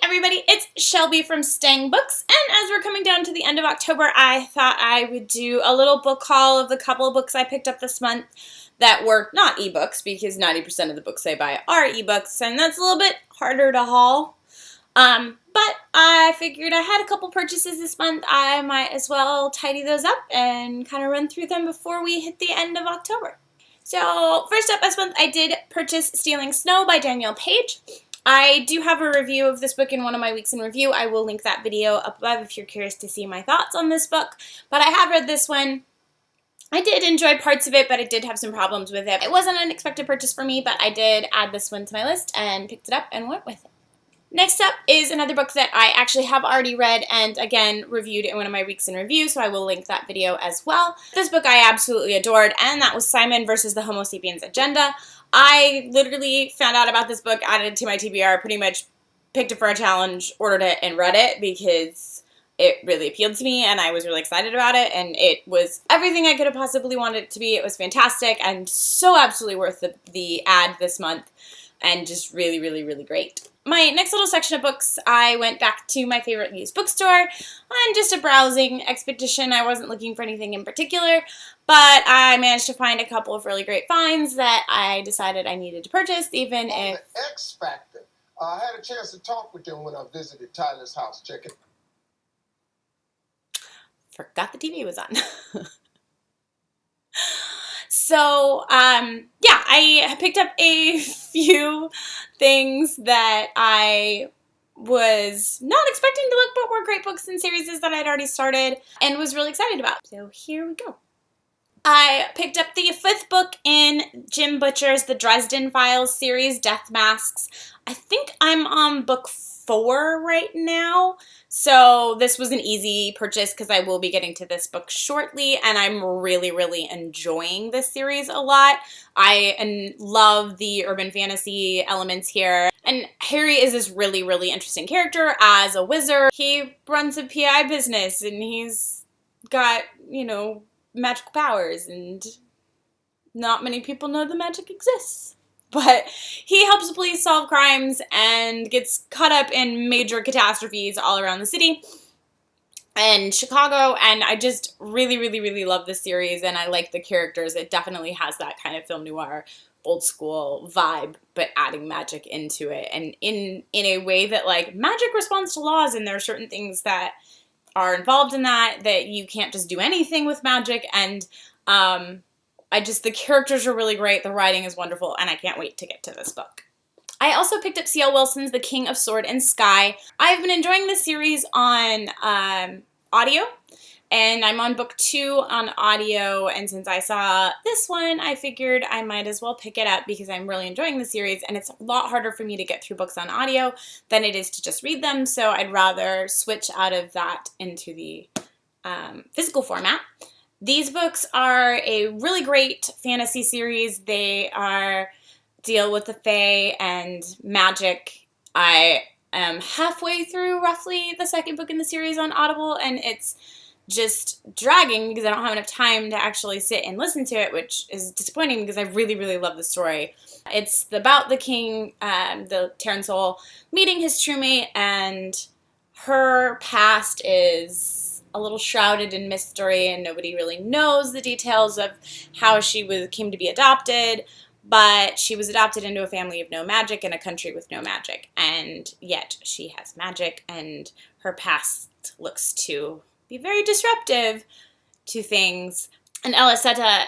everybody, it's Shelby from Stang Books, and as we're coming down to the end of October, I thought I would do a little book haul of the couple of books I picked up this month that were not ebooks, because 90% of the books I buy are ebooks, and that's a little bit harder to haul. But I figured I had a couple purchases this month, I might as well tidy those up and kind of run through them before we hit the end of October. So first up this month, I did purchase Stealing Snow by Danielle Page. I do have a review of this book in one of my weeks in review. I will link that video up above if you're curious to see my thoughts on this book. But I have read this one. I did enjoy parts of it, but I did have some problems with it. It wasn't an unexpected purchase for me, but I did add this one to my list and picked it up and went with it. Next up is another book that I actually have already read and, again, reviewed in one of my weeks in review, so I will link that video as well. This book I absolutely adored, and that was Simon versus the Homo Sapiens Agenda. I literally found out about this book, added it to my TBR, pretty much picked it for a challenge, ordered it, and read it because it really appealed to me, and I was really excited about it, and it was everything I could have possibly wanted it to be. It was fantastic, and so absolutely worth the ad this month, and just really, really, really great. My next little section of books, I went back to my favorite used bookstore on just a browsing expedition. I wasn't looking for anything in particular, but I managed to find a couple of really great finds that I decided I needed to purchase, even if... The X Factor. I had a chance to talk with them when I visited Tyler's house. Check it. Forgot the TV was on. So, yeah, I picked up a few things that I was not expecting to look, but were great books and series that I'd already started and was really excited about. So here we go. I picked up the 5th book in Jim Butcher's The Dresden Files series, Death Masks. I think I'm on book 4 right now, so this was an easy purchase because I will be getting to this book shortly, and I'm really, really enjoying this series a lot. I love the urban fantasy elements here, and Harry is this really, really interesting character as a wizard. He runs a PI business, and he's got, you know, magical powers, and not many people know the magic exists. But he helps the police solve crimes and gets caught up in major catastrophes all around the city and Chicago, and I just really, really, really love this series, and I like the characters. It definitely has that kind of film noir, old school vibe, but adding magic into it, and in a way that, like, magic responds to laws, and there are certain things that are involved in that you can't just do anything with magic, and the characters are really great, the writing is wonderful, and I can't wait to get to this book. I also picked up C.L. Wilson's The King of Sword and Sky. I've been enjoying this series on audio, and I'm on book 2 on audio, and since I saw this one, I figured I might as well pick it up because I'm really enjoying the series, and it's a lot harder for me to get through books on audio than it is to just read them, so I'd rather switch out of that into the physical format. These books are a really great fantasy series. They deal with the Fae and magic. I am halfway through, roughly, the 2nd book in the series on Audible, and it's just dragging because I don't have enough time to actually sit and listen to it, which is disappointing because I really, really love the story. It's about the king, the Terran Soul, meeting his true mate, and her past is a little shrouded in mystery, and nobody really knows the details of how she came to be adopted, but she was adopted into a family of no magic in a country with no magic, and yet she has magic, and her past looks to be very disruptive to things. And Elisetta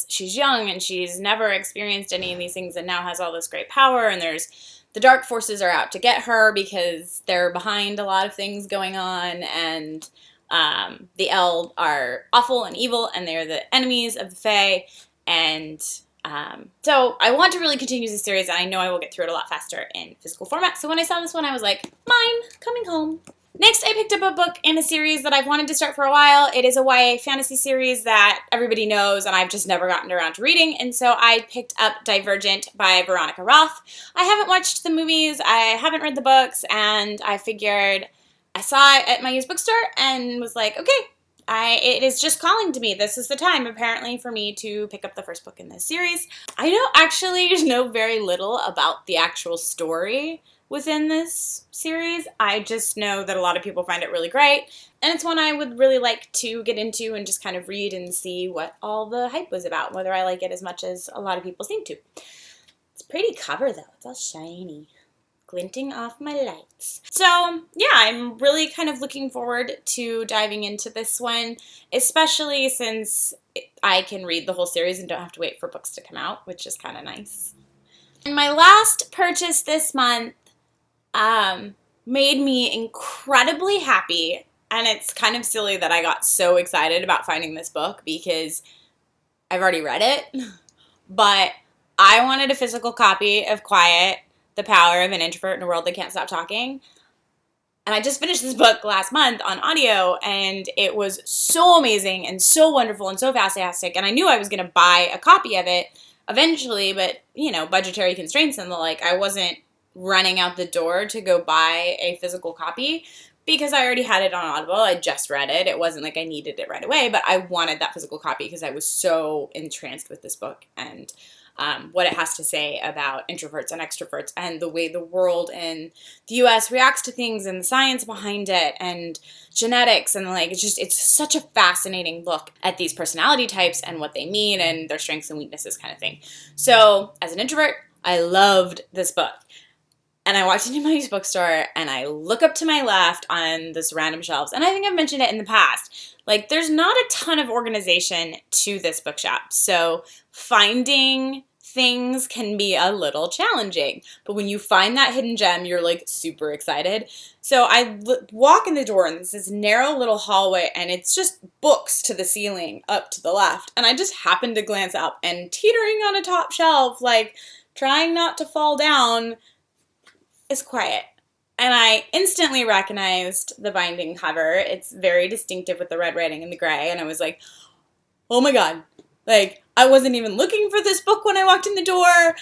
she's young, and she's never experienced any of these things, and now has all this great power, and the dark forces are out to get her because they're behind a lot of things going on, and the Eld are awful and evil, and they're the enemies of the Fae, and so I want to really continue this series, and I know I will get through it a lot faster in physical format, so when I saw this one, I was like, mine, coming home. Next, I picked up a book in a series that I've wanted to start for a while. It is a YA fantasy series that everybody knows, and I've just never gotten around to reading, and so I picked up Divergent by Veronica Roth. I haven't watched the movies, I haven't read the books, and I figured I saw it at my used bookstore and was like, okay, it is just calling to me. This is the time, apparently, for me to pick up the first book in this series. I don't actually know very little about the actual story. within this series. I just know that a lot of people find it really great, and it's one I would really like to get into and just kind of read and see what all the hype was about, whether I like it as much as a lot of people seem to. It's a pretty cover, though. It's all shiny, glinting off my lights. So yeah, I'm really kind of looking forward to diving into this one, especially since I can read the whole series and don't have to wait for books to come out, which is kind of nice. And my last purchase this month made me incredibly happy, and it's kind of silly that I got so excited about finding this book because I've already read it, but I wanted a physical copy of Quiet, The Power of an Introvert in a World That Can't Stop Talking. And I just finished this book last month on audio, and it was so amazing and so wonderful and so fantastic. And I knew I was going to buy a copy of it eventually, but, you know, budgetary constraints and the like, I wasn't running out the door to go buy a physical copy because I already had it on Audible. I just read it. It wasn't like I needed it right away, but I wanted that physical copy because I was so entranced with this book and what it has to say about introverts and extroverts and the way the world in the US reacts to things and the science behind it and genetics and like it's such a fascinating look at these personality types and what they mean and their strengths and weaknesses kind of thing. So as an introvert, I loved this book. And I walked into my bookstore and I look up to my left on this random shelves, and I think I've mentioned it in the past. Like, there's not a ton of organization to this bookshop, so finding things can be a little challenging. But when you find that hidden gem, you're like super excited. So I walk in the door and it's this narrow little hallway and it's just books to the ceiling up to the left. And I just happened to glance up, and teetering on a top shelf, like trying not to fall down, is Quiet. And I instantly recognized the binding cover. It's very distinctive with the red writing and the gray. And I was like, oh my God. Like, I wasn't even looking for this book when I walked in the door.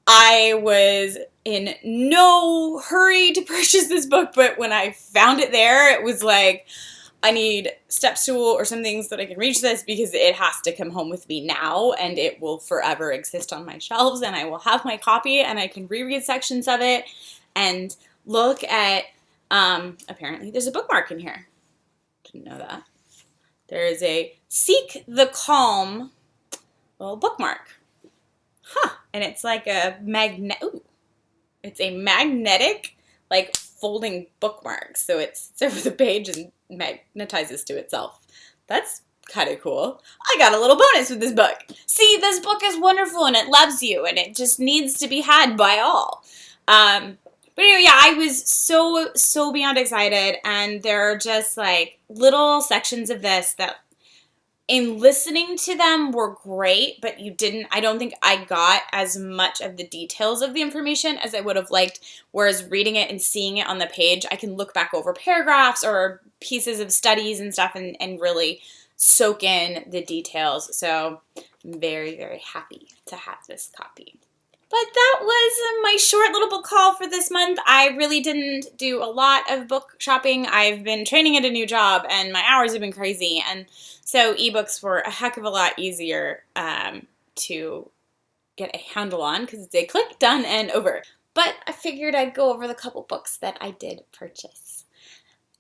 I was in no hurry to purchase this book, but when I found it there, it was like, I need step stool or something so that I can reach this because it has to come home with me now and it will forever exist on my shelves and I will have my copy and I can reread sections of it and look at, apparently there's a bookmark in here. Didn't know that. There is a Seek the Calm little bookmark. Huh. And it's like a it's a magnetic, like, folding bookmark. So it sits over the page and magnetizes to itself. That's kind of cool. I got a little bonus with this book. See, this book is wonderful and it loves you and it just needs to be had by all. But anyway, yeah, I was so beyond excited, and there are just like little sections of this that in listening to them were great, but I don't think I got as much of the details of the information as I would have liked, whereas reading it and seeing it on the page, I can look back over paragraphs or pieces of studies and stuff and really soak in the details. So I'm very, very happy to have this copy. But that was my short little book haul for this month. I really didn't do a lot of book shopping. I've been training at a new job and my hours have been crazy. And so ebooks were a heck of a lot easier to get a handle on because it's a click, done, and over. But I figured I'd go over the couple books that I did purchase.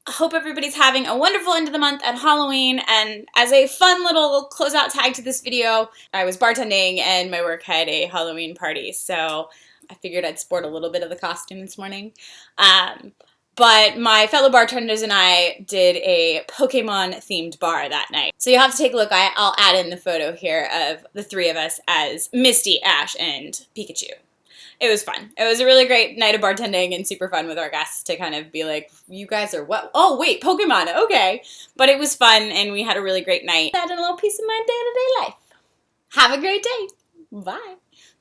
I hope everybody's having a wonderful end of the month at Halloween, and as a fun little closeout tag to this video, I was bartending and my work had a Halloween party, so I figured I'd sport a little bit of the costume this morning. But my fellow bartenders and I did a Pokemon-themed bar that night. So you'll have to take a look. I'll add in the photo here of the three of us as Misty, Ash, and Pikachu. It was fun. It was a really great night of bartending and super fun with our guests to kind of be like, you guys are what? Oh, wait, Pokemon, okay. But it was fun, and we had a really great night. Add a little piece of my day-to-day life. Have a great day. Bye.